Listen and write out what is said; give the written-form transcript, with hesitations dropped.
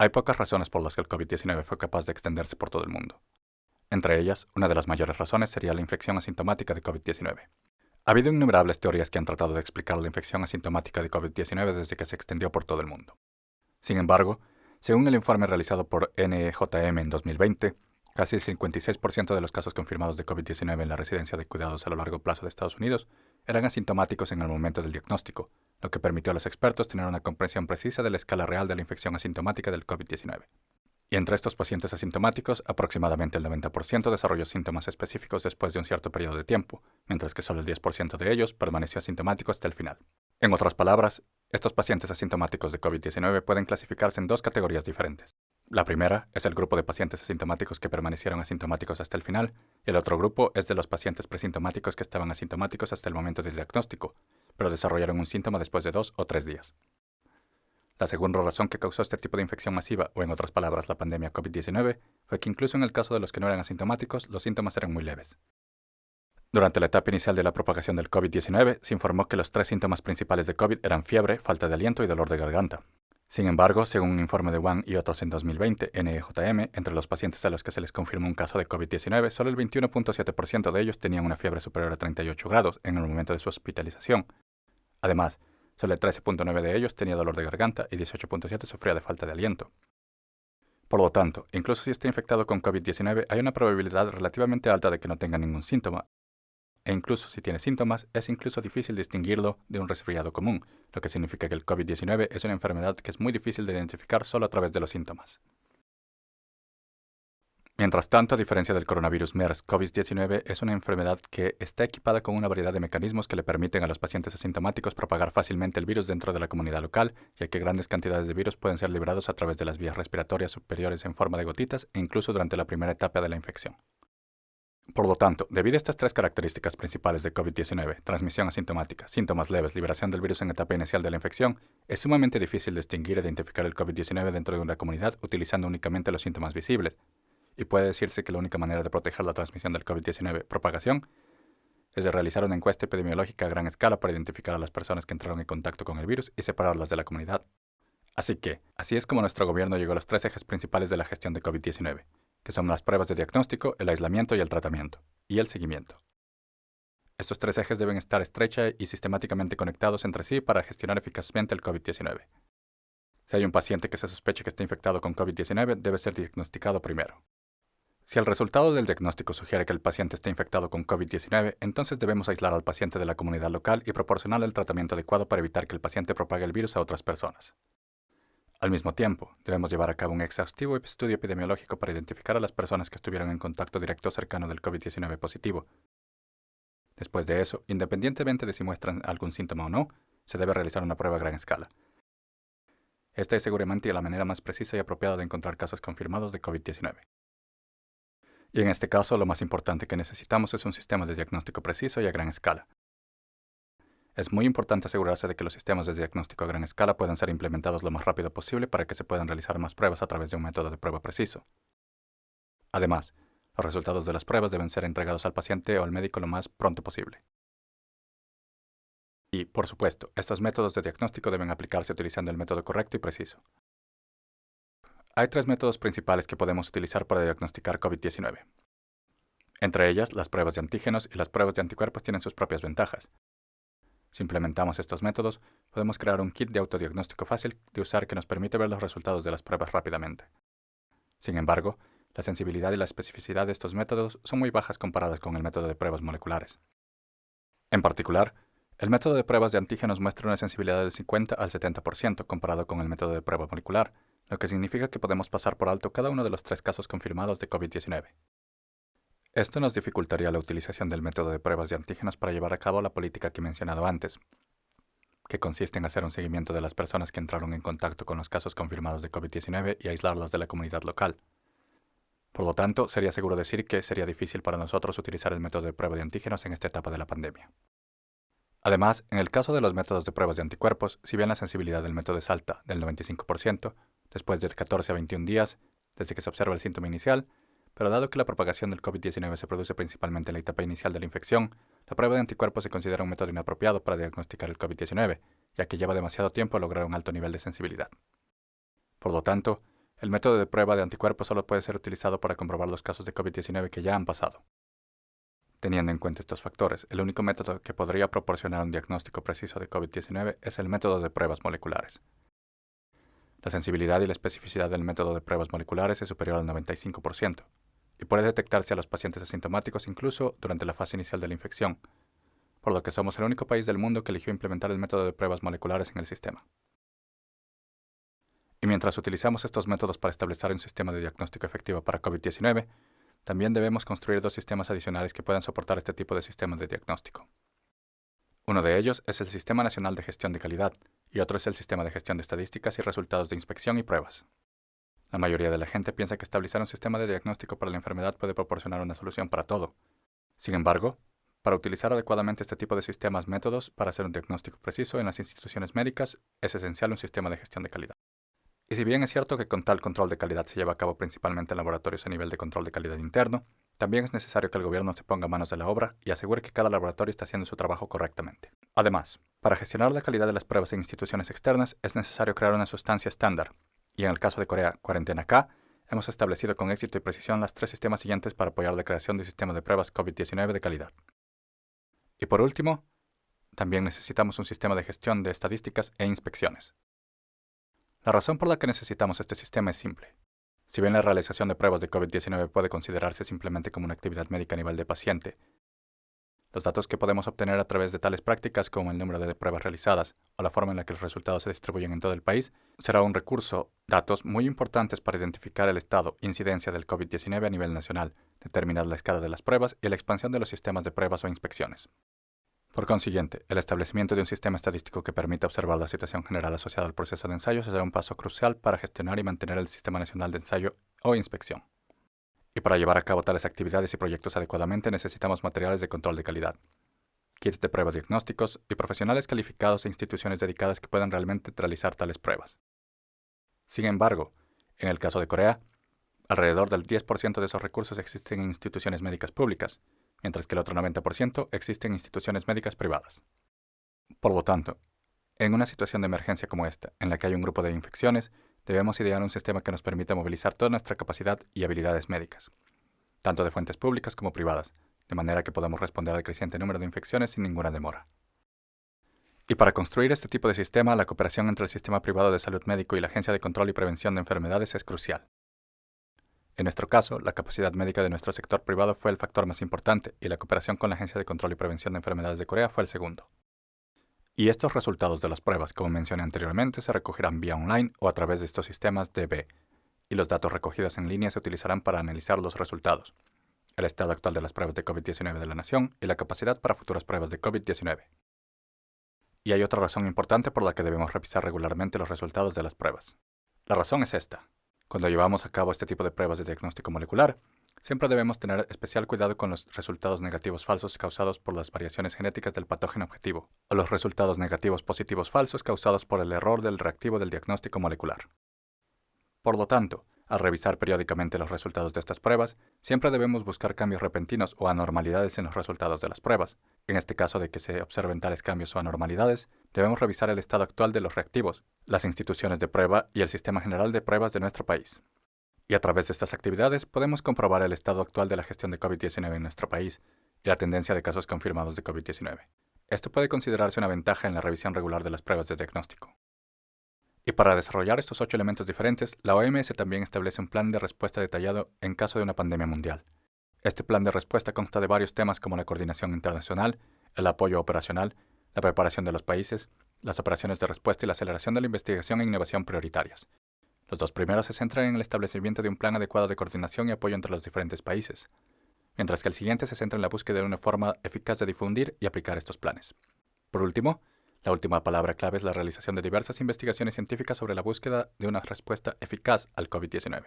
Hay pocas razones por las que el COVID-19 fue capaz de extenderse por todo el mundo. Entre ellas, una de las mayores razones sería la infección asintomática de COVID-19. Ha habido innumerables teorías que han tratado de explicar la infección asintomática de COVID-19 desde que se extendió por todo el mundo. Sin embargo, según el informe realizado por NEJM en 2020, casi el 56% de los casos confirmados de COVID-19 en la residencia de cuidados a lo largo plazo de Estados Unidos eran asintomáticos en el momento del diagnóstico, lo que permitió a los expertos tener una comprensión precisa de la escala real de la infección asintomática del COVID-19. Y entre estos pacientes asintomáticos, aproximadamente el 90% desarrolló síntomas específicos después de un cierto periodo de tiempo, mientras que solo el 10% de ellos permaneció asintomático hasta el final. En otras palabras, estos pacientes asintomáticos de COVID-19 pueden clasificarse en dos categorías diferentes. La primera es el grupo de pacientes asintomáticos que permanecieron asintomáticos hasta el final, y el otro grupo es de los pacientes presintomáticos que estaban asintomáticos hasta el momento del diagnóstico, pero desarrollaron un síntoma después de 2 o 3 días. La segunda razón que causó este tipo de infección masiva, o en otras palabras la pandemia COVID-19, fue que incluso en el caso de los que no eran asintomáticos, los síntomas eran muy leves. Durante la etapa inicial de la propagación del COVID-19, se informó que los 3 síntomas principales de COVID eran fiebre, falta de aliento y dolor de garganta. Sin embargo, según un informe de Wang y otros en 2020, NEJM, entre los pacientes a los que se les confirmó un caso de COVID-19, solo el 21.7% de ellos tenían una fiebre superior a 38 grados en el momento de su hospitalización. Además, solo el 13.9% de ellos tenía dolor de garganta y 18.7% sufría de falta de aliento. Por lo tanto, incluso si está infectado con COVID-19, hay una probabilidad relativamente alta de que no tenga ningún síntoma. E incluso si tiene síntomas, es incluso difícil distinguirlo de un resfriado común, lo que significa que el COVID-19 es una enfermedad que es muy difícil de identificar solo a través de los síntomas. Mientras tanto, a diferencia del coronavirus MERS, COVID-19 es una enfermedad que está equipada con una variedad de mecanismos que le permiten a los pacientes asintomáticos propagar fácilmente el virus dentro de la comunidad local, ya que grandes cantidades de virus pueden ser liberados a través de las vías respiratorias superiores en forma de gotitas e incluso durante la primera etapa de la infección. Por lo tanto, debido a estas 3 características principales de COVID-19, transmisión asintomática, síntomas leves, liberación del virus en etapa inicial de la infección, es sumamente difícil distinguir e identificar el COVID-19 dentro de una comunidad utilizando únicamente los síntomas visibles, y puede decirse que la única manera de proteger la transmisión del COVID-19 propagación es de realizar una encuesta epidemiológica a gran escala para identificar a las personas que entraron en contacto con el virus y separarlas de la comunidad. Así es como nuestro gobierno llegó a los 3 ejes principales de la gestión de COVID-19, que son las pruebas de diagnóstico, el aislamiento y el tratamiento, y el seguimiento. Estos 3 ejes deben estar estrecha y sistemáticamente conectados entre sí para gestionar eficazmente el COVID-19. Si hay un paciente que se sospeche que está infectado con COVID-19, debe ser diagnosticado primero. Si el resultado del diagnóstico sugiere que el paciente está infectado con COVID-19, entonces debemos aislar al paciente de la comunidad local y proporcionarle el tratamiento adecuado para evitar que el paciente propague el virus a otras personas. Al mismo tiempo, debemos llevar a cabo un exhaustivo estudio epidemiológico para identificar a las personas que estuvieron en contacto directo cercano del COVID-19 positivo. Después de eso, independientemente de si muestran algún síntoma o no, se debe realizar una prueba a gran escala. Esta es seguramente la manera más precisa y apropiada de encontrar casos confirmados de COVID-19. Y en este caso, lo más importante que necesitamos es un sistema de diagnóstico preciso y a gran escala. Es muy importante asegurarse de que los sistemas de diagnóstico a gran escala puedan ser implementados lo más rápido posible para que se puedan realizar más pruebas a través de un método de prueba preciso. Además, los resultados de las pruebas deben ser entregados al paciente o al médico lo más pronto posible. Y, por supuesto, estos métodos de diagnóstico deben aplicarse utilizando el método correcto y preciso. Hay 3 métodos principales que podemos utilizar para diagnosticar COVID-19. Entre ellas, las pruebas de antígenos y las pruebas de anticuerpos tienen sus propias ventajas. Si implementamos estos métodos, podemos crear un kit de autodiagnóstico fácil de usar que nos permite ver los resultados de las pruebas rápidamente. Sin embargo, la sensibilidad y la especificidad de estos métodos son muy bajas comparadas con el método de pruebas moleculares. En particular, el método de pruebas de antígenos muestra una sensibilidad del 50 al 70% comparado con el método de prueba molecular, lo que significa que podemos pasar por alto cada uno de los 3 casos confirmados de COVID-19. Esto nos dificultaría la utilización del método de pruebas de antígenos para llevar a cabo la política que he mencionado antes, que consiste en hacer un seguimiento de las personas que entraron en contacto con los casos confirmados de COVID-19 y aislarlas de la comunidad local. Por lo tanto, sería seguro decir que sería difícil para nosotros utilizar el método de prueba de antígenos en esta etapa de la pandemia. Además, en el caso de los métodos de pruebas de anticuerpos, si bien la sensibilidad del método es alta, del 95%, después de 14 a 21 días desde que se observa el síntoma inicial, pero dado que la propagación del COVID-19 se produce principalmente en la etapa inicial de la infección, la prueba de anticuerpos se considera un método inapropiado para diagnosticar el COVID-19, ya que lleva demasiado tiempo lograr un alto nivel de sensibilidad. Por lo tanto, el método de prueba de anticuerpos solo puede ser utilizado para comprobar los casos de COVID-19 que ya han pasado. Teniendo en cuenta estos factores, el único método que podría proporcionar un diagnóstico preciso de COVID-19 es el método de pruebas moleculares. La sensibilidad y la especificidad del método de pruebas moleculares es superior al 95% y puede detectarse a los pacientes asintomáticos incluso durante la fase inicial de la infección, por lo que somos el único país del mundo que eligió implementar el método de pruebas moleculares en el sistema. Y mientras utilizamos estos métodos para establecer un sistema de diagnóstico efectivo para COVID-19, también debemos construir dos sistemas adicionales que puedan soportar este tipo de sistemas de diagnóstico. Uno de ellos es el Sistema Nacional de Gestión de Calidad y otro es el Sistema de Gestión de Estadísticas y Resultados de Inspección y Pruebas. La mayoría de la gente piensa que establecer un sistema de diagnóstico para la enfermedad puede proporcionar una solución para todo. Sin embargo, para utilizar adecuadamente este tipo de sistemas métodos para hacer un diagnóstico preciso en las instituciones médicas, es esencial un sistema de gestión de calidad. Y si bien es cierto que con tal control de calidad se lleva a cabo principalmente en laboratorios a nivel de control de calidad interno, también es necesario que el gobierno se ponga manos a la obra y asegure que cada laboratorio está haciendo su trabajo correctamente. Además, para gestionar la calidad de las pruebas en instituciones externas es necesario crear una sustancia estándar, y en el caso de Corea, Cuarentena K, hemos establecido con éxito y precisión las tres sistemas siguientes para apoyar la creación de un sistema de pruebas COVID-19 de calidad. Y por último, también necesitamos un sistema de gestión de estadísticas e inspecciones. La razón por la que necesitamos este sistema es simple. Si bien la realización de pruebas de COVID-19 puede considerarse simplemente como una actividad médica a nivel de paciente, los datos que podemos obtener a través de tales prácticas como el número de pruebas realizadas o la forma en la que los resultados se distribuyen en todo el país, será un recurso, datos muy importantes para identificar el estado e incidencia del COVID-19 a nivel nacional, determinar la escala de las pruebas y la expansión de los sistemas de pruebas o inspecciones. Por consiguiente, el establecimiento de un sistema estadístico que permita observar la situación general asociada al proceso de ensayo será un paso crucial para gestionar y mantener el Sistema Nacional de Ensayo o Inspección. Y para llevar a cabo tales actividades y proyectos adecuadamente necesitamos materiales de control de calidad, kits de pruebas diagnósticos y profesionales calificados e instituciones dedicadas que puedan realmente realizar tales pruebas. Sin embargo, en el caso de Corea, alrededor del 10% de esos recursos existen en instituciones médicas públicas, mientras que el otro 90% existe en instituciones médicas privadas. Por lo tanto, en una situación de emergencia como esta, en la que hay un grupo de infecciones, debemos idear un sistema que nos permita movilizar toda nuestra capacidad y habilidades médicas, tanto de fuentes públicas como privadas, de manera que podamos responder al creciente número de infecciones sin ninguna demora. Y para construir este tipo de sistema, la cooperación entre el sistema privado de salud médico y la Agencia de Control y Prevención de Enfermedades es crucial. En nuestro caso, la capacidad médica de nuestro sector privado fue el factor más importante y la cooperación con la Agencia de Control y Prevención de Enfermedades de Corea fue el segundo. Y estos resultados de las pruebas, como mencioné anteriormente, se recogerán vía online o a través de estos sistemas DB, y los datos recogidos en línea se utilizarán para analizar los resultados, el estado actual de las pruebas de COVID-19 de la nación y la capacidad para futuras pruebas de COVID-19. Y hay otra razón importante por la que debemos revisar regularmente los resultados de las pruebas. La razón es esta. Cuando llevamos a cabo este tipo de pruebas de diagnóstico molecular, siempre debemos tener especial cuidado con los resultados negativos falsos causados por las variaciones genéticas del patógeno objetivo, o los resultados negativos positivos falsos causados por el error del reactivo del diagnóstico molecular. Por lo tanto, al revisar periódicamente los resultados de estas pruebas, siempre debemos buscar cambios repentinos o anormalidades en los resultados de las pruebas. En este caso de que se observen tales cambios o anormalidades, debemos revisar el estado actual de los reactivos, las instituciones de prueba y el sistema general de pruebas de nuestro país. Y a través de estas actividades podemos comprobar el estado actual de la gestión de COVID-19 en nuestro país y la tendencia de casos confirmados de COVID-19. Esto puede considerarse una ventaja en la revisión regular de las pruebas de diagnóstico. Y para desarrollar estos 8 elementos diferentes, la OMS también establece un plan de respuesta detallado en caso de una pandemia mundial. Este plan de respuesta consta de varios temas como la coordinación internacional, el apoyo operacional, la preparación de los países, las operaciones de respuesta y la aceleración de la investigación e innovación prioritarias. Los dos primeros se centran en el establecimiento de un plan adecuado de coordinación y apoyo entre los diferentes países, mientras que el siguiente se centra en la búsqueda de una forma eficaz de difundir y aplicar estos planes. Por último, la última palabra clave es la realización de diversas investigaciones científicas sobre la búsqueda de una respuesta eficaz al COVID-19.